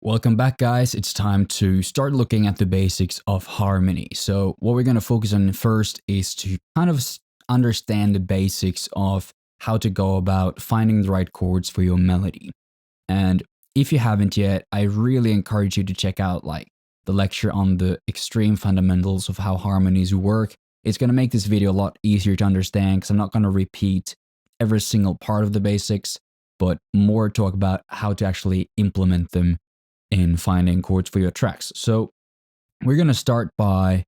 Welcome back, guys. It's time to start looking at the basics of harmony. So what we're going to focus on first is to kind of understand the basics of how to go about finding the right chords for your melody. And if you haven't yet, I really encourage you to check out the lecture on the extreme fundamentals of how harmonies work. It's going to make this video a lot easier to understand because I'm not going to repeat every single part of the basics, but more talk about how to actually implement them in finding chords for your tracks. So we're going to start by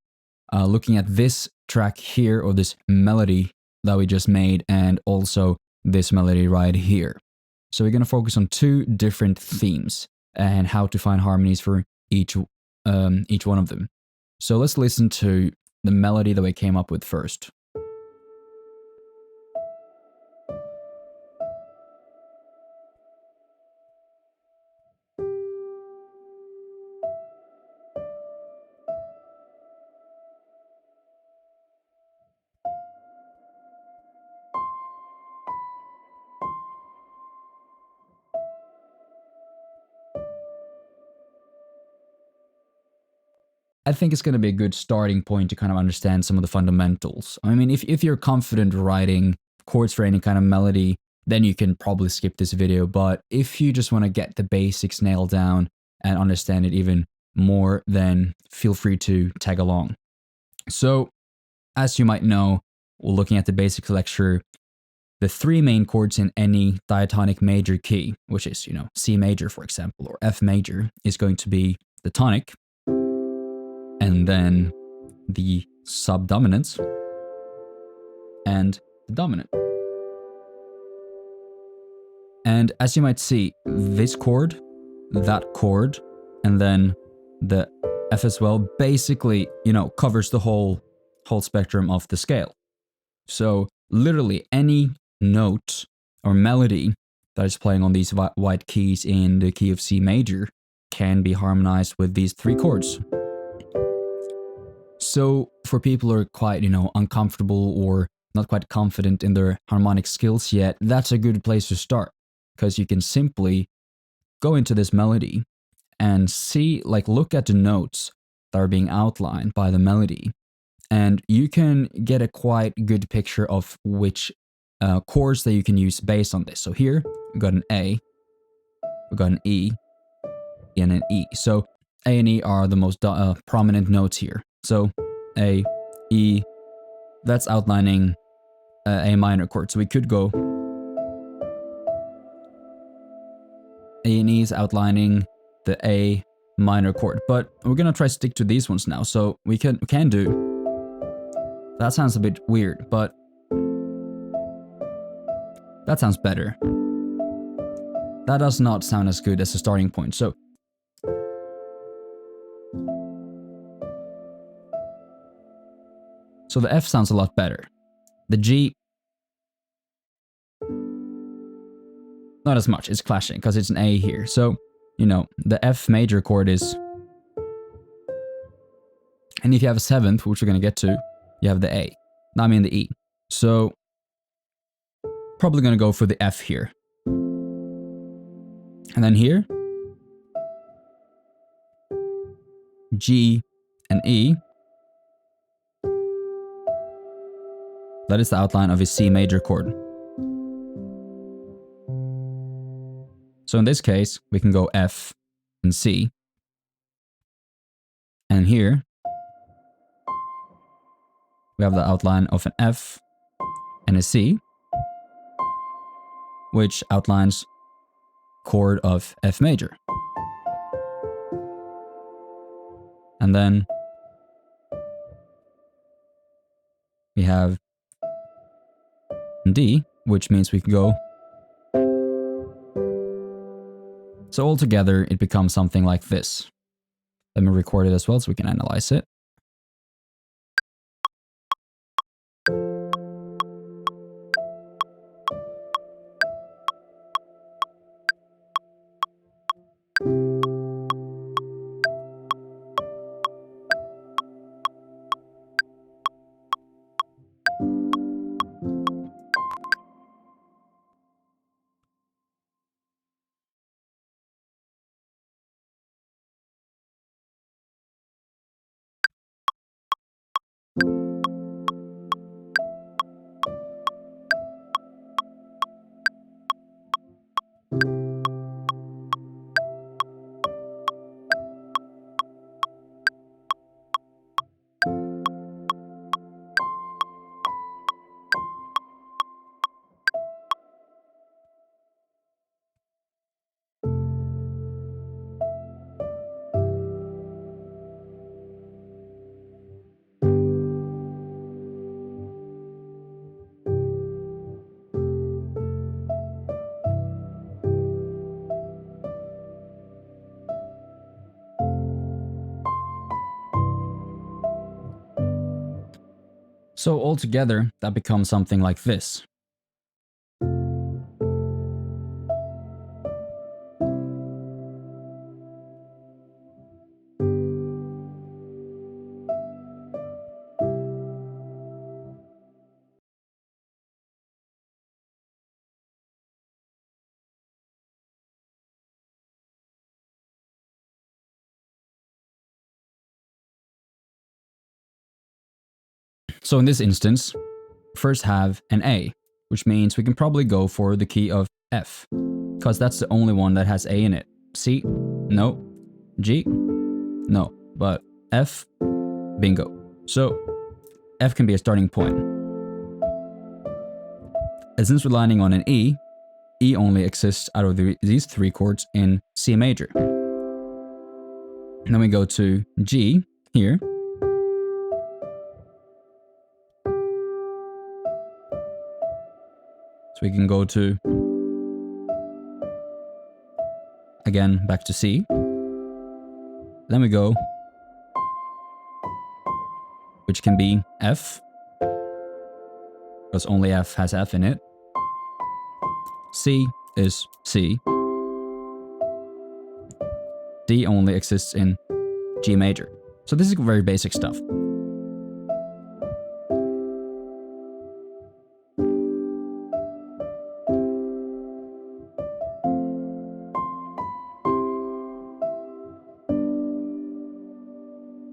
looking at this track here, or this melody that we just made, and also this melody right here. So we're going to focus on two different themes and how to find harmonies for each one of them. So let's listen to the melody that we came up with first. I think it's going to be a good starting point to kind of understand some of the fundamentals. I mean, if you're confident writing chords for any kind of melody, then you can probably skip this video. But if you just want to get the basics nailed down and understand it even more, then feel free to tag along. So, as you might know, we're looking at the basics lecture. The three main chords in any diatonic major key, which is, C major, for example, or F major, is going to be the tonic, and then the subdominant, and the dominant. And as you might see, this chord, that chord, and then the F as well, basically, covers the whole spectrum of the scale. So literally any note or melody that is playing on these white keys in the key of C major can be harmonized with these three chords. So for people who are quite, uncomfortable or not quite confident in their harmonic skills yet, that's a good place to start, because you can simply go into this melody and see, look at the notes that are being outlined by the melody, and you can get a quite good picture of which chords that you can use based on this. So here, we've got an A, we've got an E, and an E. So A and E are the most prominent notes here. So A, E, that's outlining A minor chord. So we could go A and E is outlining the A minor chord, but we're gonna try to stick to these ones now. So we can do, that sounds a bit weird, but that sounds better. That does not sound as good as a starting point. So the F sounds a lot better. The G, not as much. It's clashing because it's an A here. So, the F major chord is, and if you have a seventh, which we're going to get to, you have the A. I mean the E. So, probably going to go for the F here. And then here, G and E. That is the outline of his C major chord. So in this case, we can go F and C. And here, we have the outline of an F and a C, which outlines chord of F major. And then we have D, which means we can go. So altogether, it becomes something like this. Let me record it as well so we can analyze it. So altogether, that becomes something like this. So in this instance, first have an A, which means we can probably go for the key of F, because that's the only one that has A in it. C? No. G? No. But F? Bingo. So F can be a starting point. And since we're landing on an E, E only exists out of these three chords in C major. And then we go to G here. So we can go to, again, back to C. Then we go, which can be F, because only F has F in it. C is C. D only exists in G major. So this is very basic stuff.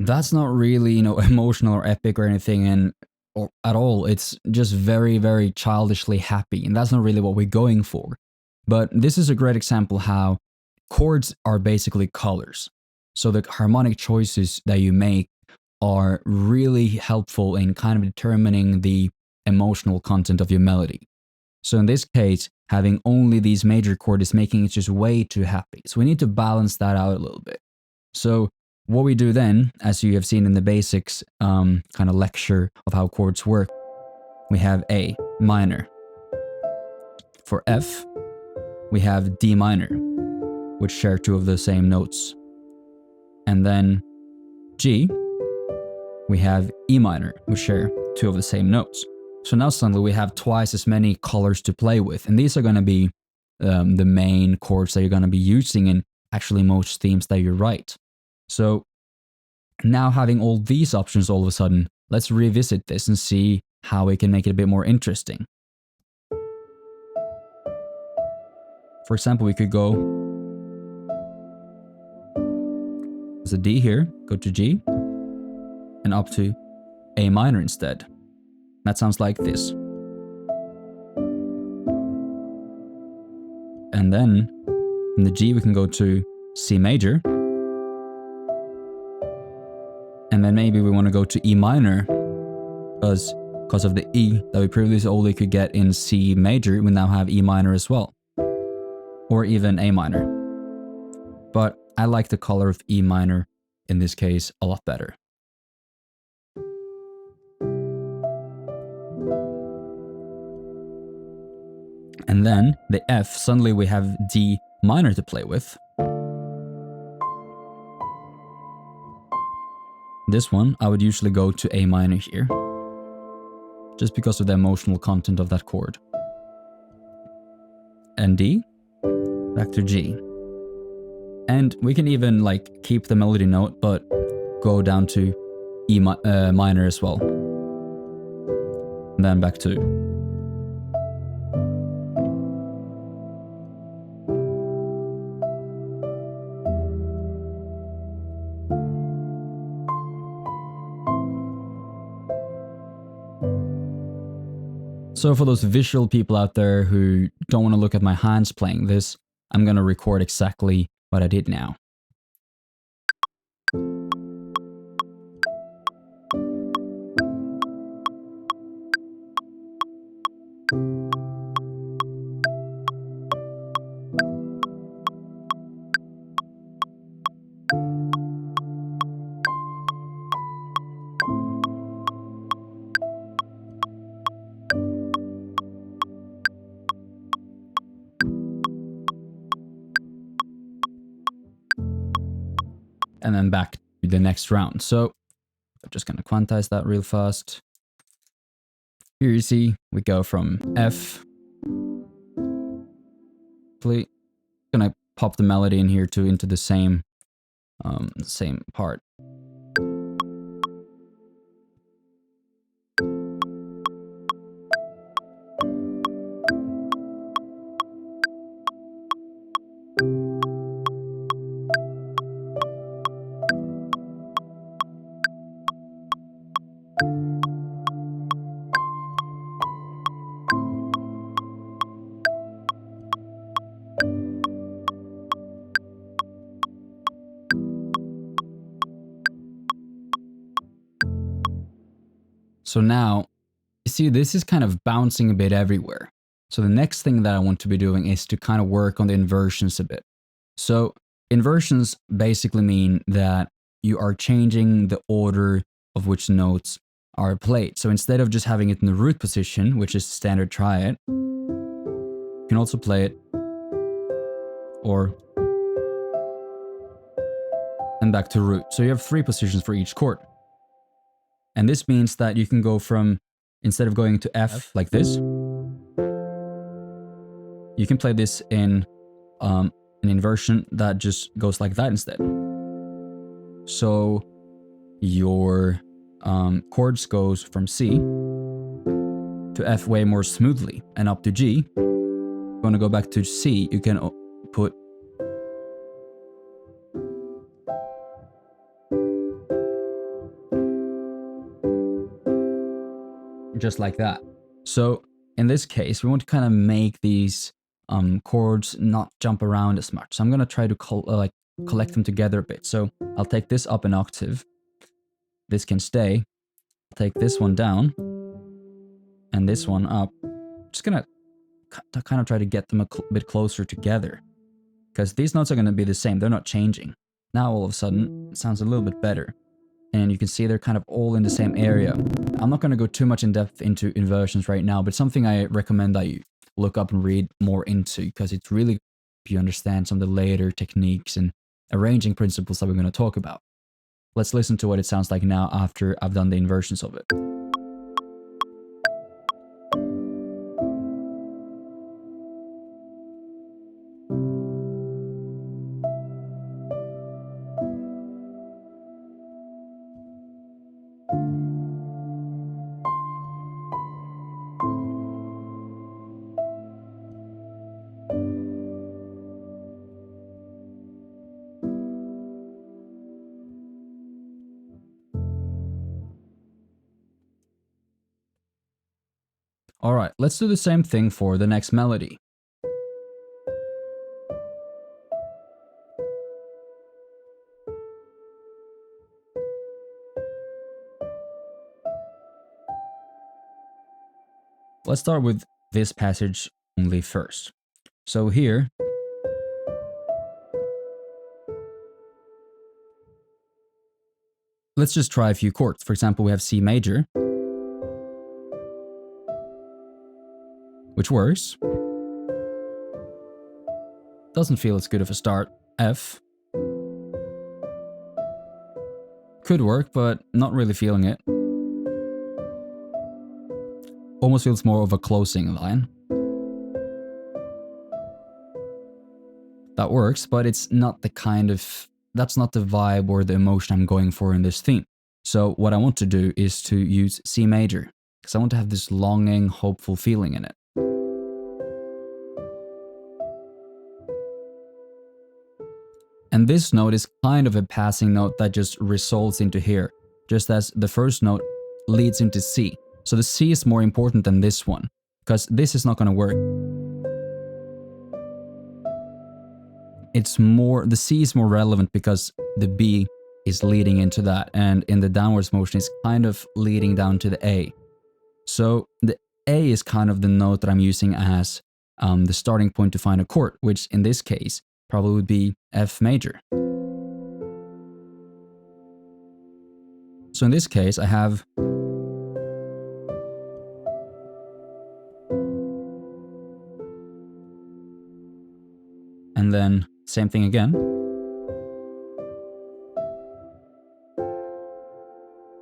That's not really, emotional or epic or anything or at all. It's just very, very childishly happy, and that's not really what we're going for. But this is a great example how chords are basically colors. So the harmonic choices that you make are really helpful in kind of determining the emotional content of your melody. So in this case, having only these major chords is making it just way too happy. So we need to balance that out a little bit. So what we do then, as you have seen in the basics kind of lecture of how chords work, we have A minor. For F, we have D minor, which share two of the same notes. And then G, we have E minor, which share two of the same notes. So now suddenly we have twice as many colors to play with. And these are going to be the main chords that you're going to be using in actually most themes that you write. So now having all these options all of a sudden, let's revisit this and see how we can make it a bit more interesting. For example, we could go as a D here, go to G, and up to A minor instead. That sounds like this. And then from the G we can go to C major. And then maybe we want to go to E minor, because of the E that we previously only could get in C major, we now have E minor as well. Or even A minor. But I like the color of E minor in this case a lot better. And then the F, suddenly we have D minor to play with. This one, I would usually go to A minor here, just because of the emotional content of that chord. And D, back to G. And we can even keep the melody note, but go down to E minor as well. And then back to So for those visual people out there who don't want to look at my hands playing this, I'm going to record exactly what I did now. And then back to the next round. So I'm just going to quantize that real fast. Here you see we go from F. Going to pop the melody in here too into the same part. So now, you see, this is kind of bouncing a bit everywhere. So the next thing that I want to be doing is to kind of work on the inversions a bit. So inversions basically mean that you are changing the order of which notes are played. So instead of just having it in the root position, which is standard triad, you can also play it or and back to root. So you have 3 positions for each chord. And this means that you can go from, instead of going to F like this, you can play this in an inversion that just goes like that instead. So your chords goes from C to F way more smoothly and up to G. If you want to go back to C, you can put just like that. So in this case, we want to kind of make these chords not jump around as much. So I'm going to try to collect them together a bit. So I'll take this up an octave. This can stay. I'll take this one down and this one up. Just going to kind of try to get them a bit closer together because these notes are going to be the same. They're not changing. Now all of a sudden it sounds a little bit better. And you can see they're kind of all in the same area. I'm not going to go too much in depth into inversions right now, but something I recommend that you look up and read more into because it's really if you understand some of the later techniques and arranging principles that we're going to talk about. Let's listen to what it sounds like now after I've done the inversions of it. Alright, let's do the same thing for the next melody. Let's start with this passage only first. So here, let's just try a few chords. For example, we have C major, which works. Doesn't feel as good of a start. F. Could work, but not really feeling it. Almost feels more of a closing line. That works, but it's not the kind of, that's not the vibe or the emotion I'm going for in this theme. So what I want to do is to use C major, because I want to have this longing, hopeful feeling in it. And this note is kind of a passing note that just results into here, just as the first note leads into C. So the C is more important than this one. because this is not going to work. It's more, the C is more relevant because the B is leading into that, and in the downwards motion it's kind of leading down to the A. So the A is kind of the note that I'm using as the starting point to find a chord, which in this case probably would be F major. So in this case I have and then same thing again.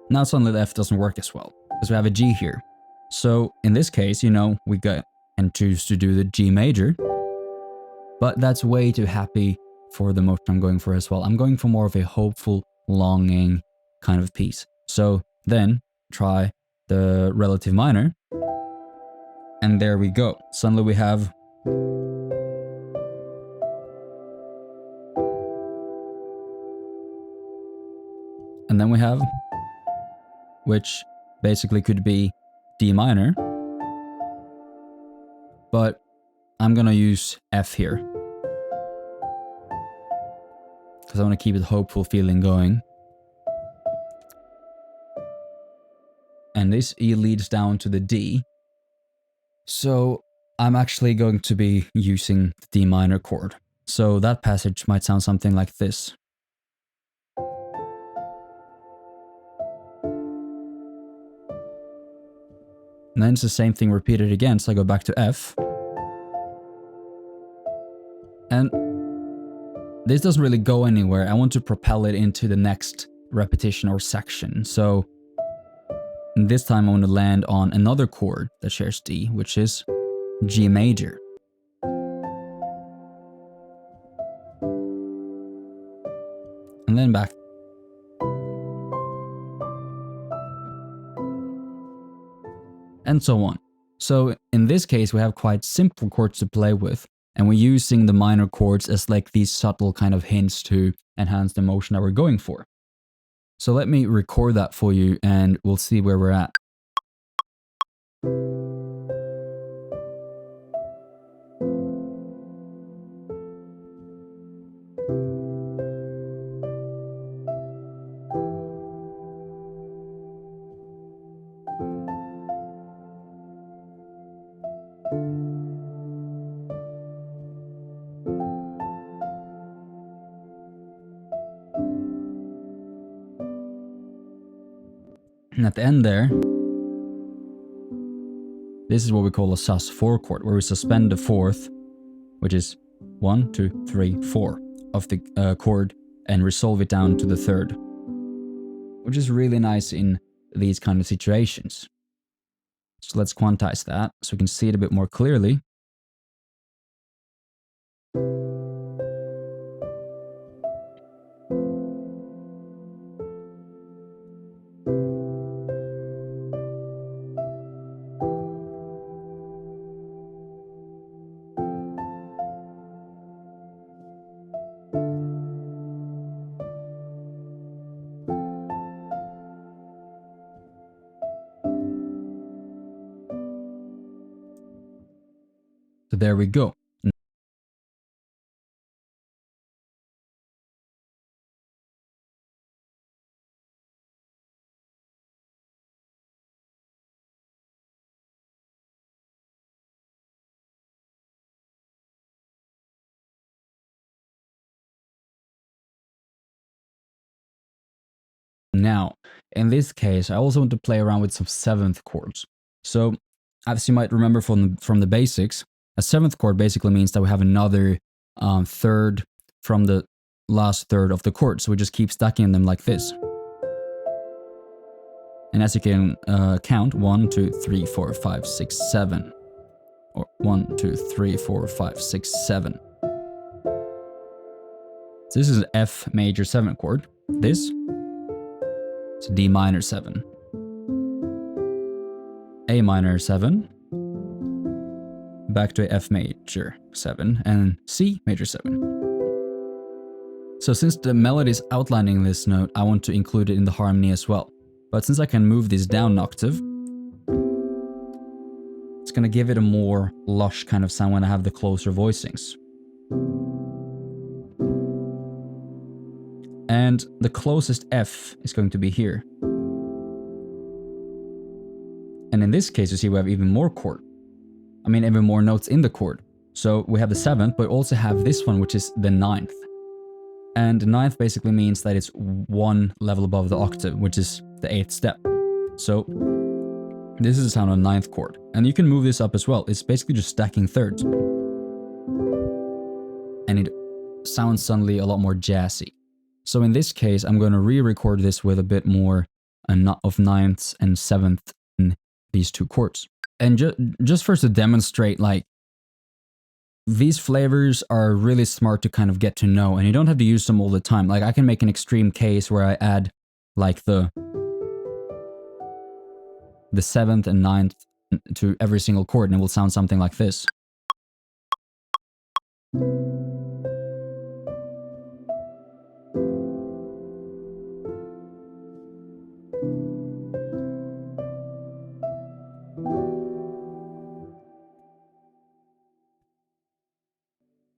Now suddenly the F doesn't work as well because we have a G here. So in this case, you know, we can choose to do the G major, but that's way too happy for the motion I'm going for as well. I'm going for more of a hopeful, longing kind of piece. So then try the relative minor, and there we go. Suddenly we have and then we have, which basically could be D minor, but I'm gonna use F here because I want to keep it hopeful feeling going. And this E leads down to the D. So I'm actually going to be using the D minor chord. So that passage might sound something like this. And then it's the same thing repeated again, so I go back to F. And this doesn't really go anywhere. I want to propel it into the next repetition or section. So this time I want to land on another chord that shares D, which is G major. And then back. And so on. So in this case, we have quite simple chords to play with, and we're using the minor chords as like these subtle kind of hints to enhance the motion that we're going for. So let me record that for you and we'll see where we're at. And at the end there, this is what we call a sus4 chord, where we suspend the fourth, which is 1, 2, 3, 4 of the chord, and resolve it down to the third, which is really nice in these kind of situations. So let's quantize that so we can see it a bit more clearly. So there we go. Now, in this case, I also want to play around with some seventh chords. So, as you might remember from the basics, a seventh chord basically means that we have another third from the last third of the chord. So we just keep stacking them like this. And as you can count, 1, 2, 3, 4, 5, 6, 7. Or 1, 2, 3, 4, 5, 6, 7. So this is an F major 7 chord. This is D minor 7. A minor 7. Back to F major 7 and C major 7. So since the melody is outlining this note, I want to include it in the harmony as well. But since I can move this down an octave, it's It's going to give it a more lush kind of sound when I have the closer voicings. And the closest F is going to be here. And in this case, you see we have even more chord. I mean, even more notes in the chord. So we have the 7th, but also have this one, which is the 9th. And the 9th basically means that it's one level above the octave, which is the 8th step. So this is the sound of the 9th chord. And you can move this up as well. It's basically just stacking thirds. And it sounds suddenly a lot more jazzy. So in this case, I'm going to re-record this with a bit more of 9th and 7th in these two chords. And just first to demonstrate, like, these flavors are really smart to kind of get to know, and you don't have to use them all the time. Like, I can make an extreme case where I add like the 7th and 9th to every single chord, and it will sound something like this.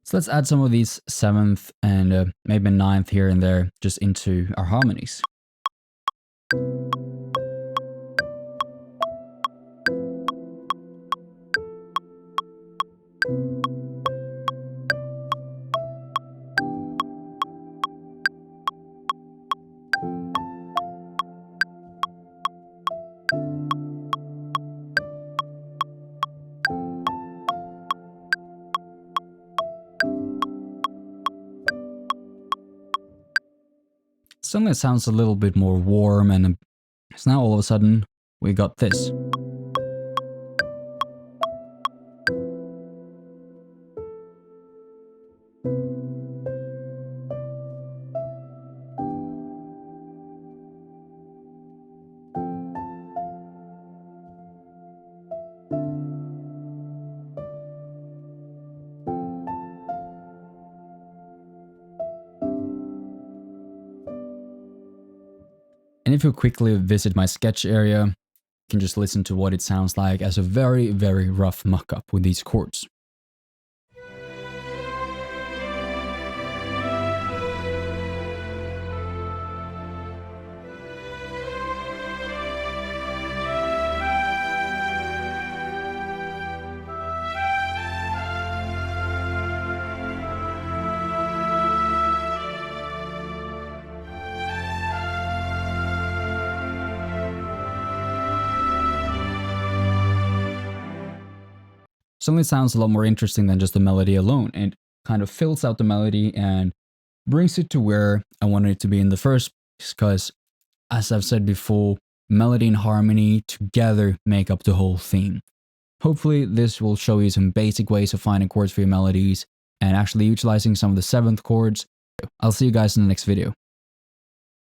So let's add some of these 7th and maybe 9th here and there just into our harmonies. Suddenly it sounds a little bit more warm, and so now all of a sudden we got this. And if you quickly visit my sketch area, you can just listen to what it sounds like as a very, very rough mock-up with these chords. Suddenly sounds a lot more interesting than just the melody alone, and kind of fills out the melody and brings it to where I wanted it to be in the first place, because as I've said before, melody and harmony together make up the whole theme. Hopefully this will show you some basic ways of finding chords for your melodies and actually utilizing some of the 7th chords. I'll see you guys in the next video.